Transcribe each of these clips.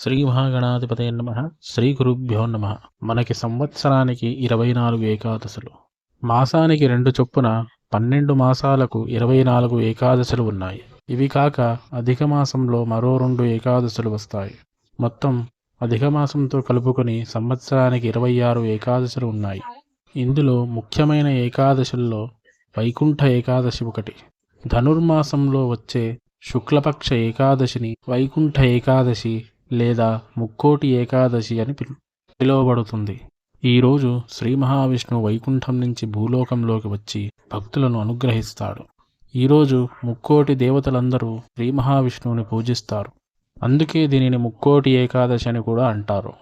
శ్రీ మహాగణాధిపతయ నమః. శ్రీ గురుభ్యో నమః. మనకి సంవత్సరానికి 24 ఏకాదశులు, మాసానికి 2 చొప్పున 12 మాసాలకు 24 ఏకాదశులు ఉన్నాయి. ఇవి కాక అధిక మాసంలో మరో 2 ఏకాదశులు వస్తాయి. మొత్తం అధిక మాసంతో కలుపుకొని సంవత్సరానికి 26 ఏకాదశులు ఉన్నాయి. ఇందులో ముఖ్యమైన ఏకాదశుల్లో వైకుంఠ ఏకాదశి ఒకటి. ధనుర్మాసంలో వచ్చే శుక్లపక్ష ఏకాదశిని వైకుంఠ ఏకాదశి లేదా ముక్కోటి ఏకాదశి అని పిలువబడుతుంది. ఈరోజు శ్రీ మహావిష్ణువు వైకుంఠం నుంచి భూలోకంలోకి వచ్చి భక్తులను అనుగ్రహిస్తాడు. ఈరోజు ముక్కోటి దేవతలందరూ శ్రీ మహావిష్ణువుని పూజిస్తారు. అందుకే దీనిని ముక్కోటి ఏకాదశి అని కూడా అంటారు.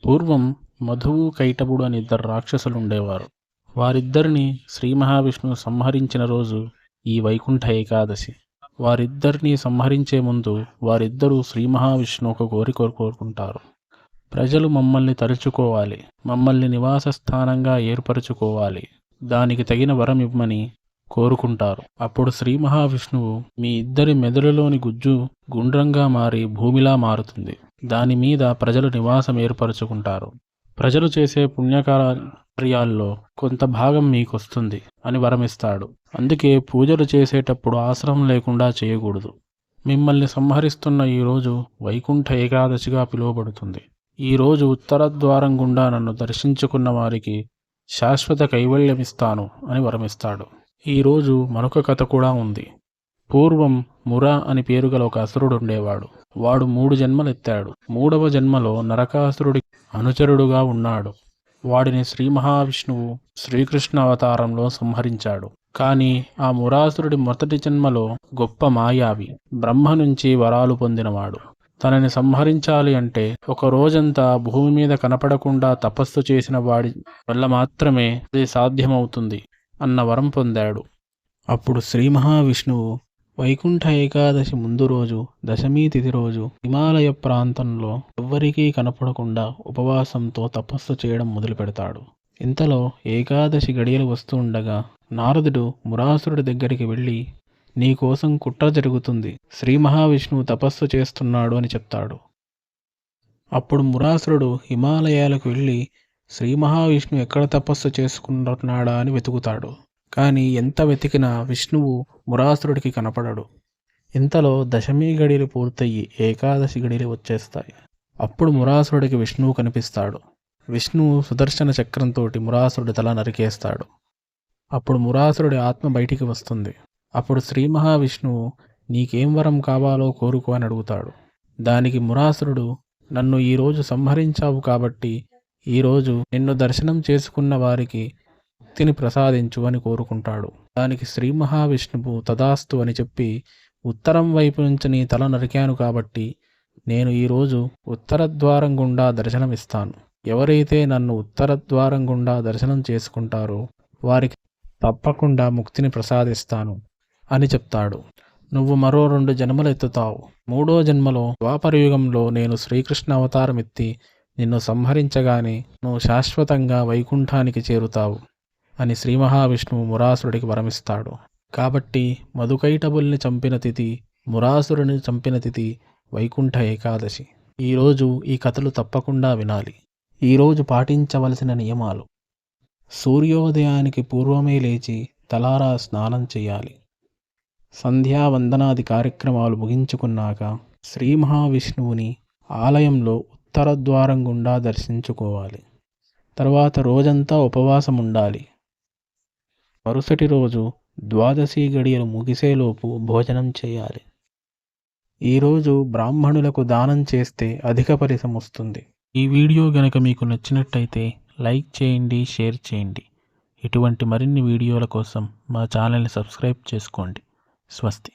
పూర్వం మధువు కైటబుడు అని 2 రాక్షసులు ఉండేవారు. వారిద్దరిని శ్రీ మహావిష్ణువు సంహరించిన రోజు ఈ వైకుంఠ ఏకాదశి. వారిద్దరినీ సంహరించే ముందు వారిద్దరూ శ్రీ మహావిష్ణువు ఒక కోరిక కోరుకుంటారు. ప్రజలు మమ్మల్ని తలుచుకోవాలి, మమ్మల్ని నివాస స్థానంగా ఏర్పరచుకోవాలి, దానికి తగిన వరం ఇవ్వమని కోరుకుంటారు. అప్పుడు శ్రీ మహావిష్ణువు మీ ఇద్దరి మెదడులోని గుజ్జు గుండ్రంగా మారి భూమిలా మారుతుంది. దాని మీద ప్రజలు నివాసం ఏర్పరచుకుంటారు. ప్రజలు చేసే పుణ్యకార్యాల్లో కొంత భాగం మీకొస్తుంది అని వరమిస్తాడు. అందుకే పూజలు చేసేటప్పుడు ఆశ్రమం లేకుండా చేయకూడదు. మిమ్మల్ని సంహరిస్తున్న ఈరోజు వైకుంఠ ఏకాదశిగా పిలువబడుతుంది. ఈరోజు ఉత్తర ద్వారం గుండా నన్ను దర్శించుకున్న వారికి శాశ్వత కైవల్యమిస్తాను అని వరమిస్తాడు. ఈరోజు మరొక కథ కూడా ఉంది. పూర్వం మురా అని పేరు గల ఒక అసురుడు ఉండేవాడు. వాడు 3 జన్మలెత్తాడు. 3వ జన్మలో నరకాసురుడి అనుచరుడుగా ఉన్నాడు. వాడిని శ్రీ మహావిష్ణువు శ్రీకృష్ణ అవతారంలో సంహరించాడు. కానీ ఆ మురాసురుడి మొదటి జన్మలో గొప్ప మాయావి, బ్రహ్మ నుంచి వరాలు పొందినవాడు. తనని సంహరించాలి అంటే ఒక రోజంతా భూమి మీద కనపడకుండా తపస్సు చేసిన వాడి వల్ల మాత్రమే అది సాధ్యమవుతుంది అన్న వరం పొందాడు. అప్పుడు శ్రీ మహావిష్ణువు వైకుంఠ ఏకాదశి ముందు రోజు దశమి తిథి రోజు హిమాలయ ప్రాంతంలో ఎవ్వరికీ కనపడకుండా ఉపవాసంతో తపస్సు చేయడం మొదలు పెడతాడు. ఇంతలో ఏకాదశి గడియలు వస్తూ ఉండగా నారదుడు మురాసురుడి దగ్గరికి వెళ్ళి నీకోసం కుట్ర జరుగుతుంది, శ్రీ మహావిష్ణువు తపస్సు చేస్తున్నాడు అని చెప్తాడు. అప్పుడు మురాసురుడు హిమాలయాలకు వెళ్ళి శ్రీ మహావిష్ణువు ఎక్కడ తపస్సు చేసుకుంటున్నాడా అని వెతుకుతాడు. కానీ ఎంత వెతికినా విష్ణువు మురాసురుడికి కనపడడు. ఇంతలో దశమి గడియలు పూర్తయి ఏకాదశి గడియలు వచ్చేస్తాయి. అప్పుడు మురాసురుడికి విష్ణువు కనిపిస్తాడు. విష్ణువు సుదర్శన చక్రంతో మురాసురుడి తల నరికేస్తాడు. అప్పుడు మురాసురుడి ఆత్మ బయటికి వస్తుంది. అప్పుడు శ్రీ మహావిష్ణువు నీకేం వరం కావాలో కోరుకో అని అడుగుతాడు. దానికి మురాసురుడు నన్ను ఈరోజు సంహరించావు కాబట్టి ఈరోజు నిన్ను దర్శనం చేసుకున్న వారికి ముక్తిని ప్రసాదించు అని కోరుకుంటాడు. దానికి శ్రీ మహావిష్ణువు తదాస్తు అని చెప్పి ఉత్తరం వైపు నుంచి నీ తల నరికాను కాబట్టి నేను ఈరోజు ఉత్తర ద్వారం గుండా దర్శనమిస్తాను. ఎవరైతే నన్ను ఉత్తర ద్వారం గుండా దర్శనం చేసుకుంటారో వారికి తప్పకుండా ముక్తిని ప్రసాదిస్తాను అని చెప్తాడు. నువ్వు మరో 2 జన్మలు ఎత్తుతావు. 3వ జన్మలో ద్వాపరయుగంలో నేను శ్రీకృష్ణ అవతారం ఎత్తి నిన్ను సంహరించగానే నువ్వు శాశ్వతంగా వైకుంఠానికి చేరుతావు అని శ్రీ మహావిష్ణువు మురాసురుడికి వరమిస్తాడు. కాబట్టి మధుకైటబుల్ని చంపిన తిథి, మురాసురుని చంపిన తిథి వైకుంఠ ఏకాదశి. ఈరోజు ఈ కథలు తప్పకుండా వినాలి. ఈరోజు పాటించవలసిన నియమాలు: సూర్యోదయానికి పూర్వమే లేచి తలారా స్నానం చేయాలి. సంధ్యావందనాది కార్యక్రమాలు ముగించుకున్నాక శ్రీ మహావిష్ణువుని ఆలయంలో ఉత్తర ద్వారం గుండా దర్శించుకోవాలి. తర్వాత రోజంతా ఉపవాసం ఉండాలి. మరుసటి రోజు ద్వాదశి గడియలు ముగిసేలోపు భోజనం చేయాలి. ఈరోజు బ్రాహ్మణులకు దానం చేస్తే అధిక ఫలితం వస్తుంది. ఈ వీడియో గనక మీకు నచ్చినట్టయితే లైక్ చేయండి, షేర్ చేయండి. ఇటువంటి మరిన్ని వీడియోల కోసం మా ఛానల్ని సబ్స్క్రైబ్ చేసుకోండి. స్వస్తి.